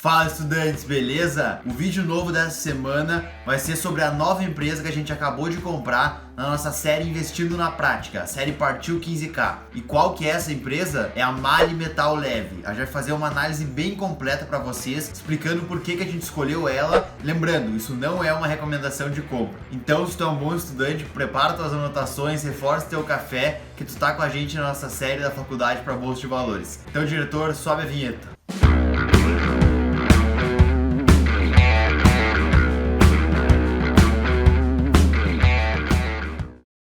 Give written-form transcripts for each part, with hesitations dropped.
Fala, estudantes, beleza? O vídeo novo dessa semana vai ser sobre a nova empresa que a gente acabou de comprar na nossa série Investindo na Prática, a série Partiu 15K. E qual que é essa empresa? É a MAHLE Metal Leve. A gente vai fazer uma análise bem completa para vocês, explicando por que a gente escolheu ela. Lembrando, isso não é uma recomendação de compra. Então, se tu é um bom estudante, prepara tuas anotações, reforça teu café, que tu tá com a gente na nossa série da Faculdade para Bolsa de Valores. Então, diretor, sobe a vinheta.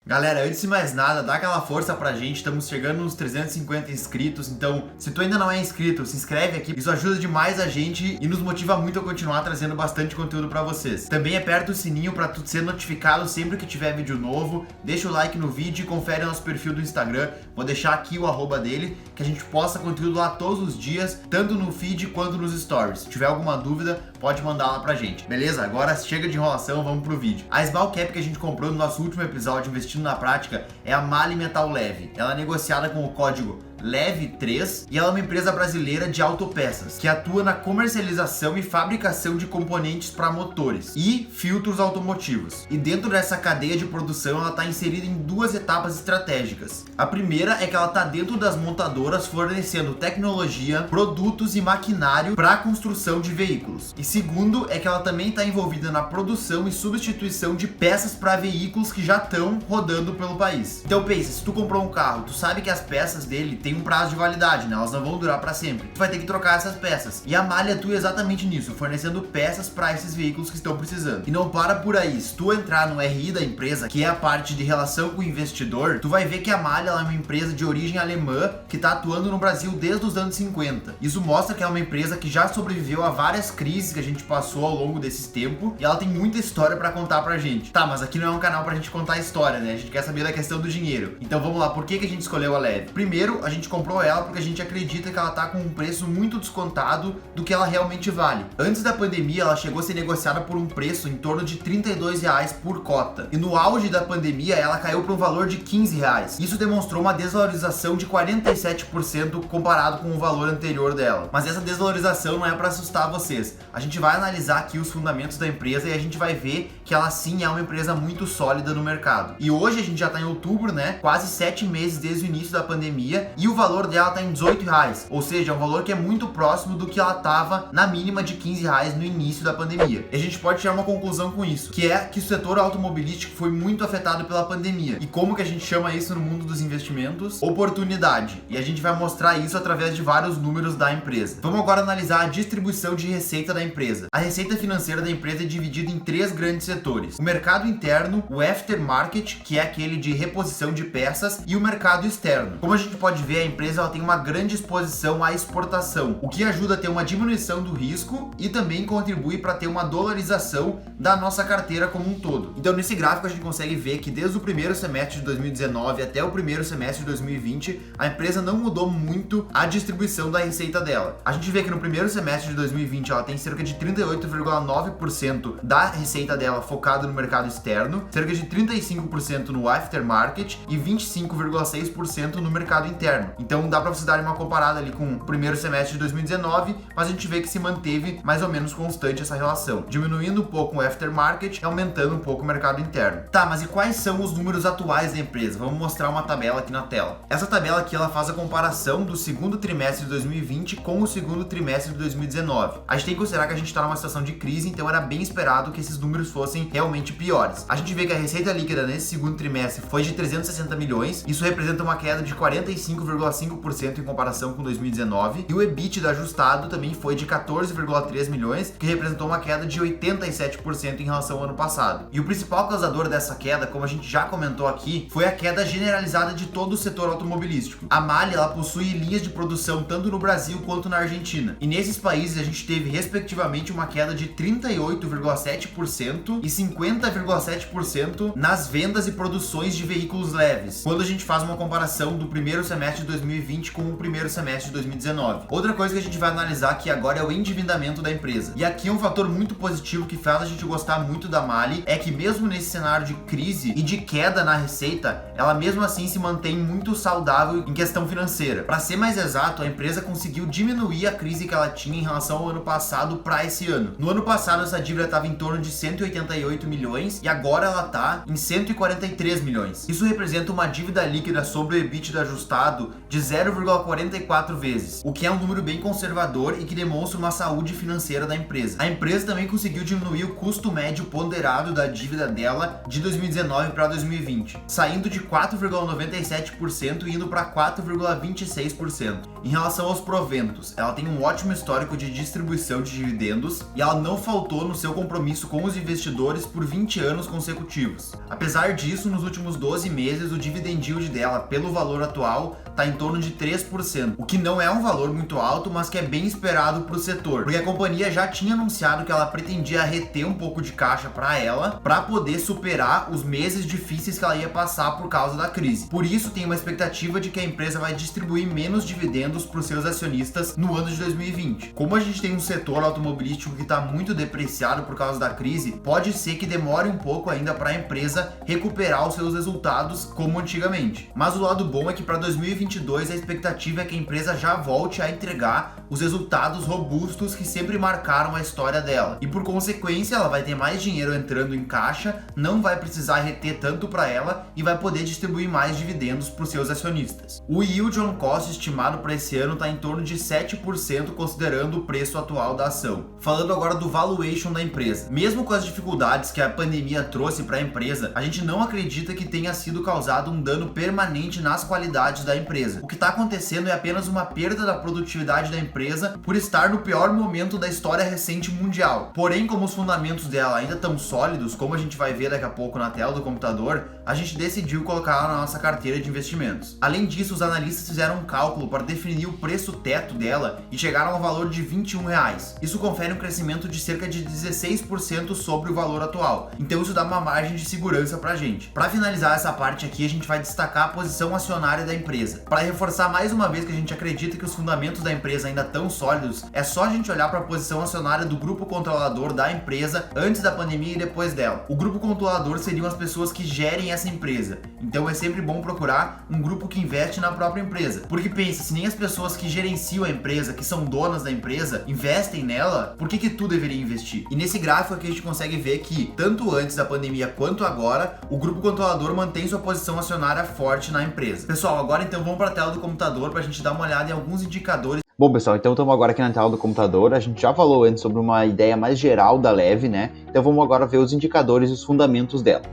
Galera, antes de mais nada, dá aquela força pra gente, estamos chegando nos 350 inscritos, então se tu ainda não é inscrito, se inscreve aqui, isso ajuda demais a gente e nos motiva muito a continuar trazendo bastante conteúdo pra vocês. Também aperta o sininho pra tu ser notificado sempre que tiver vídeo novo, deixa o like no vídeo e confere nosso perfil do Instagram, vou deixar aqui o @, dele, que a gente posta conteúdo lá todos os dias, tanto no feed quanto nos stories. Se tiver alguma dúvida, pode mandar lá pra gente, beleza? Agora chega de enrolação, vamos pro vídeo. A Small Cap que a gente comprou no nosso último episódio, Investindo na Prática, é a MAHLE Metal Leve. Ela é negociada com o código LEVE3 e ela é uma empresa brasileira de autopeças que atua na comercialização e fabricação de componentes para motores e filtros automotivos. E dentro dessa cadeia de produção ela está inserida em duas etapas estratégicas. A primeira é que ela está dentro das montadoras fornecendo tecnologia, produtos e maquinário para a construção de veículos. E segundo é que ela também está envolvida na produção e substituição de peças para veículos que já estão rodando pelo país. Então pensa, se tu comprou um carro, tu sabe que as peças dele têm um prazo de validade, né? Elas não vão durar para sempre. Tu vai ter que trocar essas peças. E a MAHLE atua exatamente nisso, fornecendo peças para esses veículos que estão precisando. E não para por aí. Se tu entrar no RI da empresa, que é a parte de relação com o investidor, tu vai ver que a MAHLE ela é uma empresa de origem alemã que está atuando no Brasil desde os anos 50. Isso mostra que é uma empresa que já sobreviveu a várias crises que a gente passou ao longo desses tempos e ela tem muita história para contar pra gente. Tá, mas aqui não é um canal pra gente contar história, né? A gente quer saber da questão do dinheiro. Então vamos lá, por que a gente escolheu a Leve? Primeiro, a gente comprou ela porque a gente acredita que ela tá com um preço muito descontado do que ela realmente vale. Antes da pandemia, ela chegou a ser negociada por um preço em torno de R$32 por cota. E no auge da pandemia, ela caiu para um valor de R$15. Isso demonstrou uma desvalorização de 47% comparado com o valor anterior dela. Mas essa desvalorização não é para assustar vocês. A gente vai analisar aqui os fundamentos da empresa e a gente vai ver que ela sim é uma empresa muito sólida no mercado. E hoje a gente já tá em outubro, né? Quase 7 meses desde o início da pandemia e o valor dela tá em R$18, ou seja, é um valor que é muito próximo do que ela tava na mínima de R$15 no início da pandemia. E a gente pode tirar uma conclusão com isso, que é que o setor automobilístico foi muito afetado pela pandemia. E como que a gente chama isso no mundo dos investimentos? Oportunidade. E a gente vai mostrar isso através de vários números da empresa. Vamos agora analisar a distribuição de receita da empresa. A receita financeira da empresa é dividida em 3 grandes setores: o mercado interno, o aftermarket, que é aquele de reposição de peças, e o mercado externo. Como a gente pode ver, a empresa ela tem uma grande exposição à exportação, o que ajuda a ter uma diminuição do risco e também contribui para ter uma dolarização da nossa carteira como um todo. Então nesse gráfico a gente consegue ver que desde o primeiro semestre de 2019 até o primeiro semestre de 2020, a empresa não mudou muito a distribuição da receita dela. A gente vê que no primeiro semestre de 2020 ela tem cerca de 38,9% da receita dela focada no mercado externo, cerca de 35% no aftermarket e 25,6% no mercado interno. Então dá para vocês darem uma comparada ali com o primeiro semestre de 2019, mas a gente vê que se manteve mais ou menos constante essa relação, diminuindo um pouco o aftermarket e aumentando um pouco o mercado interno. Tá, mas e quais são os números atuais da empresa? Vamos mostrar uma tabela aqui na tela. Essa tabela aqui ela faz a comparação do segundo trimestre de 2020 com o segundo trimestre de 2019. A gente tem que considerar que a gente está numa situação de crise, então era bem esperado que esses números fossem realmente piores. A gente vê que a receita líquida nesse segundo trimestre foi de 360 milhões, isso representa uma queda de 45,5% em comparação com 2019, e o EBITDA ajustado também foi de 14,3 milhões, que representou uma queda de 87% em relação ao ano passado. E o principal causador dessa queda, como a gente já comentou aqui, foi a queda generalizada de todo o setor automobilístico. A MAHLE ela possui linhas de produção tanto no Brasil quanto na Argentina, e nesses países a gente teve respectivamente uma queda de 38,7% e 50,7% nas vendas e produções de veículos leves. Quando a gente faz uma comparação do primeiro semestre semestre de 2020 com o primeiro semestre de 2019. Outra coisa que a gente vai analisar aqui agora é o endividamento da empresa. E aqui um fator muito positivo que faz a gente gostar muito da Mali é que mesmo nesse cenário de crise e de queda na receita, ela mesmo assim se mantém muito saudável em questão financeira. Para ser mais exato, a empresa conseguiu diminuir a crise que ela tinha em relação ao ano passado para esse ano. No ano passado essa dívida estava em torno de 188 milhões e agora ela está em 143 milhões. Isso representa uma dívida líquida sobre o EBITDA ajustado de 0,44 vezes, o que é um número bem conservador e que demonstra uma saúde financeira da empresa. A empresa também conseguiu diminuir o custo médio ponderado da dívida dela de 2019 para 2020, saindo de 4,97% e indo para 4,26%. Em relação aos proventos, ela tem um ótimo histórico de distribuição de dividendos e ela não faltou no seu compromisso com os investidores por 20 anos consecutivos. Apesar disso, nos últimos 12 meses, o dividend yield dela, pelo valor atual, está em torno de 3%, o que não é um valor muito alto, mas que é bem esperado para o setor, porque a companhia já tinha anunciado que ela pretendia reter um pouco de caixa para ela, para poder superar os meses difíceis que ela ia passar por causa da crise. Por isso, tem uma expectativa de que a empresa vai distribuir menos dividendos para os seus acionistas no ano de 2020. Como a gente tem um setor automobilístico que está muito depreciado por causa da crise, pode ser que demore um pouco ainda para a empresa recuperar os seus resultados como antigamente. Mas o lado bom é que para 2022 a expectativa é que a empresa já volte a entregar os resultados robustos que sempre marcaram a história dela. E por consequência, ela vai ter mais dinheiro entrando em caixa, não vai precisar reter tanto para ela e vai poder distribuir mais dividendos para os seus acionistas. O yield on cost estimado para esse ano está em torno de 7% considerando o preço atual da ação. Falando agora do valuation da empresa. Mesmo com as dificuldades que a pandemia trouxe para a empresa, a gente não acredita que tenha sido causado um dano permanente nas qualidades da empresa. O que está acontecendo é apenas uma perda da produtividade da empresa por estar no pior momento da história recente mundial. Porém, como os fundamentos dela ainda estão sólidos, como a gente vai ver daqui a pouco na tela do computador, a gente decidiu colocar na nossa carteira de investimentos. Além disso, os analistas fizeram um cálculo para definir o preço teto dela e chegaram ao valor de R$21. Isso confere um crescimento de cerca de 16% sobre o valor atual. Então isso dá uma margem de segurança pra gente. Para finalizar essa parte aqui, a gente vai destacar a posição acionária da empresa. Para reforçar mais uma vez que a gente acredita que os fundamentos da empresa ainda estão sólidos, é só a gente olhar para a posição acionária do grupo controlador da empresa antes da pandemia e depois dela. O grupo controlador seriam as pessoas que gerem essa empresa. Então é sempre bom procurar um grupo que investe na própria empresa. Porque pensa, se nem as pessoas que gerenciam a empresa, que são donas da empresa, investem nela, por que tu deveria investir? E nesse gráfico aqui a gente consegue ver que, tanto antes da pandemia quanto agora, o grupo controlador mantém sua posição acionária forte na empresa. Pessoal, agora então vamos para a tela do computador para a gente dar uma olhada em alguns indicadores. Bom, pessoal, então estamos agora aqui na tela do computador. A gente já falou antes sobre uma ideia mais geral da Leve, né? Então vamos agora ver os indicadores e os fundamentos dela.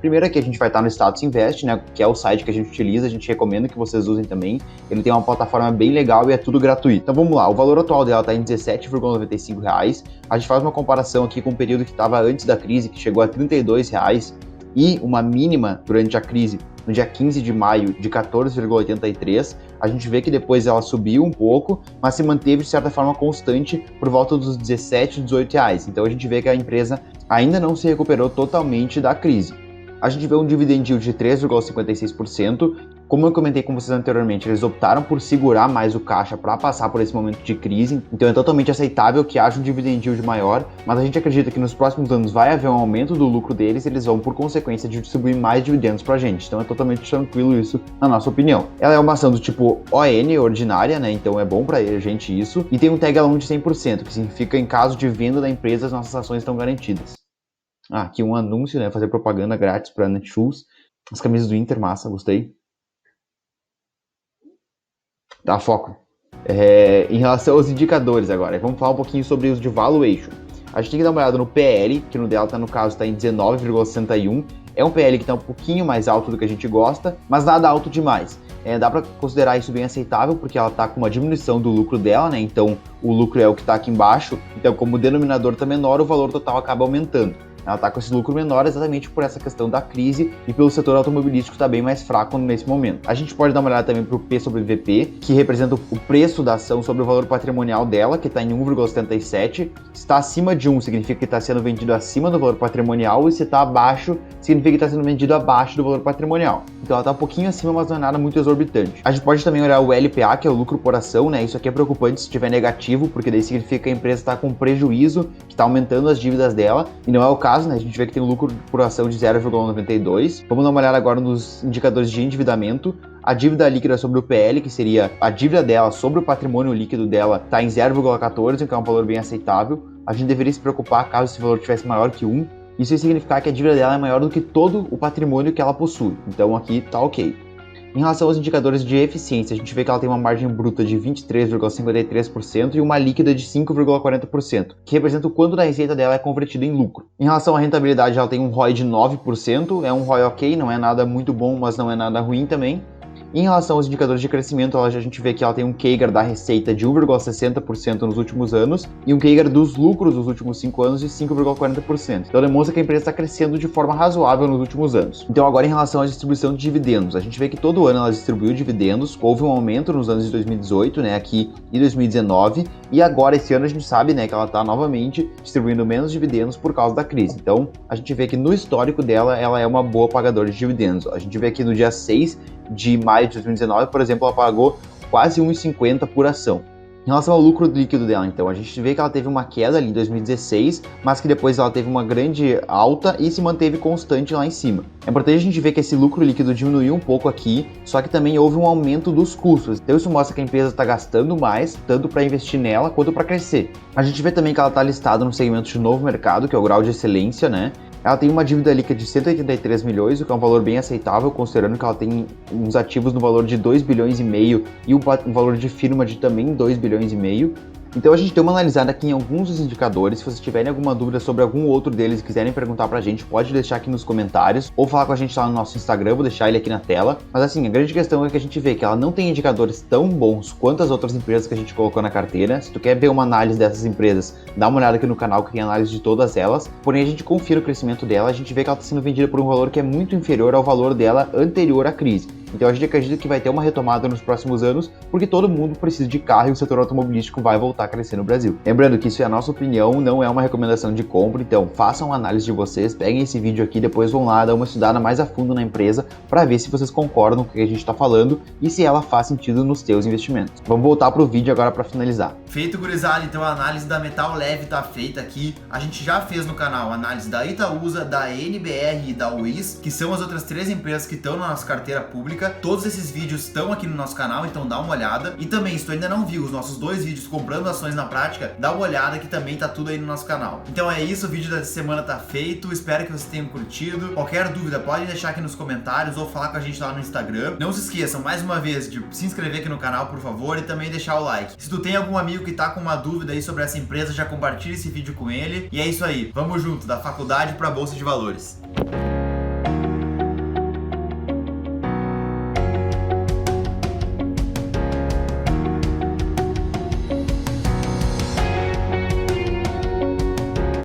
Primeiro aqui a gente vai estar no Status Invest, né, que é o site que a gente utiliza, a gente recomenda que vocês usem também. Ele tem uma plataforma bem legal e é tudo gratuito. Então vamos lá, o valor atual dela está em R$17,95. A gente faz uma comparação aqui com o período que estava antes da crise, que chegou a R$32, e uma mínima durante a crise no dia 15 de maio de 14,83. A gente vê que depois ela subiu um pouco, mas se manteve de certa forma constante por volta dos R$17, R$18. Então a gente vê que a empresa ainda não se recuperou totalmente da crise. A gente vê um dividend yield de 3,56%. Como eu comentei com vocês anteriormente, eles optaram por segurar mais o caixa para passar por esse momento de crise, então é totalmente aceitável que haja um dividend yield maior, mas a gente acredita que nos próximos anos vai haver um aumento do lucro deles e eles vão, por consequência, de distribuir mais dividendos para a gente, então é totalmente tranquilo isso, na nossa opinião. Ela é uma ação do tipo ON, ordinária, né, então é bom para a gente isso, e tem um tag along de 100%, que significa em caso de venda da empresa, as nossas ações estão garantidas. Aqui um anúncio, né, fazer propaganda grátis para Netshoes, as camisas do Inter, massa, gostei. Tá, foco. Em relação aos indicadores agora, vamos falar um pouquinho sobre os de valuation. A gente tem que dar uma olhada no PL, que no dela no caso está em 19,61. É um PL que está um pouquinho mais alto do que a gente gosta, mas nada alto demais. Dá para considerar isso bem aceitável, porque ela está com uma diminuição do lucro dela, né? Então o lucro é o que está aqui embaixo, então como o denominador está menor, o valor total acaba aumentando. Ela está com esse lucro menor exatamente por essa questão da crise e pelo setor automobilístico estar bem mais fraco nesse momento. A gente pode dar uma olhada também para o P sobre VP, que representa o preço da ação sobre o valor patrimonial dela, que está em 1,77. Se está acima de 1, significa que está sendo vendido acima do valor patrimonial, e se está abaixo, significa que está sendo vendido abaixo do valor patrimonial. Então ela está um pouquinho acima, mas não é nada muito exorbitante. A gente pode também olhar o LPA, que é o lucro por ação, né? Isso aqui é preocupante se estiver negativo, porque daí significa que a empresa está com prejuízo, que está aumentando as dívidas dela, e não é o caso, né? A gente vê que tem um lucro por ação de 0,92. Vamos dar uma olhada agora nos indicadores de endividamento. A dívida líquida sobre o PL, que seria a dívida dela sobre o patrimônio líquido dela, está em 0,14, que é um valor bem aceitável. A gente deveria se preocupar caso esse valor tivesse maior que 1. Isso ia significar que a dívida dela é maior do que todo o patrimônio que ela possui. Então aqui tá ok. Em relação aos indicadores de eficiência, a gente vê que ela tem uma margem bruta de 23,53% e uma líquida de 5,40%, que representa o quanto da receita dela é convertida em lucro. Em relação à rentabilidade, ela tem um ROI de 9%, é um ROI ok, não é nada muito bom, mas não é nada ruim também. Em relação aos indicadores de crescimento, a gente vê que ela tem um CAGR da receita de 1,60% nos últimos anos e um CAGR dos lucros dos últimos 5 anos de 5,40%. Então demonstra que a empresa está crescendo de forma razoável nos últimos anos. Então agora em relação à distribuição de dividendos, a gente vê que todo ano ela distribuiu dividendos, houve um aumento nos anos de 2018, né, aqui e 2019, e agora esse ano a gente sabe, né, que ela está novamente distribuindo menos dividendos por causa da crise. Então a gente vê que no histórico dela, ela é uma boa pagadora de dividendos. A gente vê aqui no dia 6 de maio de 2019, por exemplo, ela pagou quase 1,50 por ação. Em relação ao lucro líquido dela, então, a gente vê que ela teve uma queda ali em 2016, mas que depois ela teve uma grande alta e se manteve constante lá em cima. É importante a gente ver que esse lucro líquido diminuiu um pouco aqui, só que também houve um aumento dos custos. Então isso mostra que a empresa está gastando mais, tanto para investir nela quanto para crescer. A gente vê também que ela está listada no segmento de novo mercado, que é o grau de excelência, né? Ela tem uma dívida líquida de 183 milhões, o que é um valor bem aceitável, considerando que ela tem uns ativos no valor de 2 bilhões e meio e um valor de firma de também 2 bilhões e meio. Então a gente deu uma analisada aqui em alguns dos indicadores. Se vocês tiverem alguma dúvida sobre algum outro deles e quiserem perguntar pra gente, pode deixar aqui nos comentários ou falar com a gente lá no nosso Instagram, vou deixar ele aqui na tela. Mas assim, a grande questão é que a gente vê que ela não tem indicadores tão bons quanto as outras empresas que a gente colocou na carteira. Se tu quer ver uma análise dessas empresas, dá uma olhada aqui no canal que tem análise de todas elas. Porém a gente confia no crescimento dela, a gente vê que ela está sendo vendida por um valor que é muito inferior ao valor dela anterior à crise. Então a gente acredita que vai ter uma retomada nos próximos anos, porque todo mundo precisa de carro e o setor automobilístico vai voltar a crescer no Brasil. Lembrando que isso é a nossa opinião, não é uma recomendação de compra, então façam uma análise de vocês, peguem esse vídeo aqui, depois vão lá dar uma estudada mais a fundo na empresa para ver se vocês concordam com o que a gente está falando e se ela faz sentido nos teus investimentos. Vamos voltar para o vídeo agora para finalizar. Feito, gurizada, então a análise da Metal Leve tá feita aqui. A gente já fez no canal a análise da Itaúsa, da NBR e da UIS, que são as outras 3 empresas que estão na nossa carteira pública. Todos esses vídeos estão aqui no nosso canal, então dá uma olhada. E também, se tu ainda não viu os nossos 2 vídeos comprando ações na prática, dá uma olhada que também tá tudo aí no nosso canal. Então é isso, o vídeo da semana tá feito, espero que vocês tenham curtido. Qualquer dúvida pode deixar aqui nos comentários ou falar com a gente lá no Instagram. Não se esqueçam, mais uma vez, de se inscrever aqui no canal, por favor, e também deixar o like. Se tu tem algum amigo que tá com uma dúvida aí sobre essa empresa, já compartilha esse vídeo com ele. E é isso aí, vamos junto, da faculdade pra Bolsa de Valores.